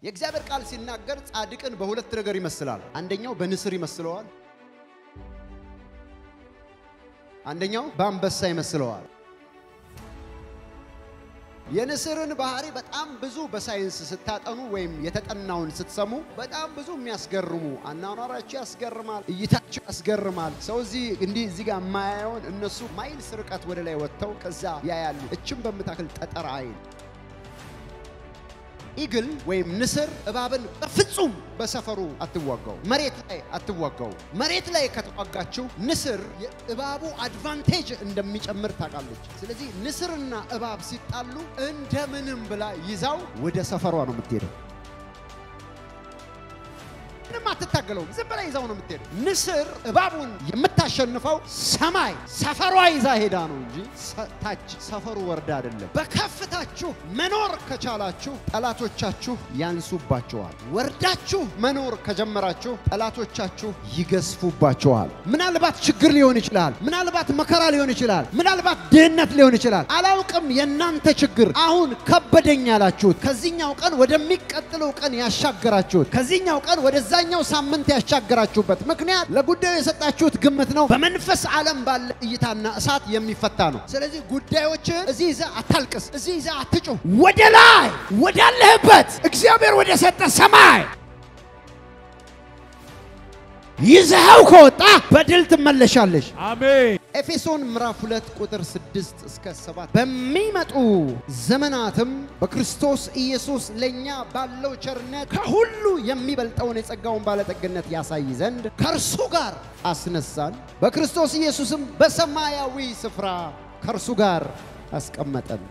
የእግዚአብሔር ቃል ሲናገር ጻድቅን በሁለት ነገር ይመስላል። አንደኛው በንስር ይመስለዋል፣ አንደኛው በአንበሳ ይመስለዋል። የንስርን ባህሪ በጣም ብዙ በሳይንስ ስታጠኑ ወይም የተጠናውን ስትሰሙ በጣም ብዙ የሚያስገርሙ አናኗራቸው ያስገርማል፣ እይታቸው ያስገርማል። ሰው እዚህ ጋር ማያዩን እነሱ ማይልስ ርቀት ወደ ላይ ወጥተው ከዛ ያያሉ። እችም በመታከል ጠጠር አይል ኢግል ወይም ንስር እባብን በፍጹም በሰፈሩ አትዋጋው፣ መሬት ላይ አትዋጋው። መሬት ላይ ከተዋጋቸው ንስር የእባቡ አድቫንቴጅ እንደሚጨምር ታውቃለች። ስለዚህ ንስርና እባብ ሲጣሉ እንደምንም ብላ ይዛው ወደ ሰፈሯ ነው የምትሄደው። ምንም አትታገለው፣ ዝም ብላ ይዛው ነው የምትሄደው። ንስር እባቡን የምታሸንፈው ሰማይ ሰፈሯ ይዛ ሄዳ ነው እንጂ ታች ሰፈሩ ወርዳ አይደለም። በከፍታችሁ መኖር ከቻላችሁ ጠላቶቻችሁ ያንሱባችኋል። ወርዳችሁ መኖር ከጀመራችሁ ጠላቶቻችሁ ይገስፉባችኋል። ምናልባት ችግር ሊሆን ይችላል፣ ምናልባት መከራ ሊሆን ይችላል፣ ምናልባት ድህነት ሊሆን ይችላል። አላውቅም የናንተ ችግር አሁን ከበደኝ ያላችሁት ከዚህኛው ቀን ወደሚቀጥለው ቀን ያሻገራችሁት ከዚህኛው ቀን ወደዛኛው ሳምንት ያሻገራችሁበት ምክንያት ለጉዳዩ የሰጣችሁት ግምት ነው። በመንፈስ ዓለም ባለ እይታና እሳት የሚፈታ ነው። ስለዚህ ጉዳዮችን እዚህ ይዘህ አታልቅስ፣ እዚህ ይዘህ አትጩህ። ወደ ላይ ወዳለህበት እግዚአብሔር ወደ ሰጠ ሰማይ ይዘኸው ከወጣ በድል ትመለሻለሽ። አሜን። ኤፌሶን ምዕራፍ 2 ቁጥር 6 እስከ 7 በሚመጡ ዘመናትም በክርስቶስ ኢየሱስ ለኛ ባለው ቸርነት ከሁሉ የሚበልጠውን የጸጋውን ባለጠግነት ያሳይ ዘንድ ከእርሱ ጋር አስነሳን፣ በክርስቶስ ኢየሱስም በሰማያዊ ስፍራ ከእርሱ ጋር አስቀመጠን።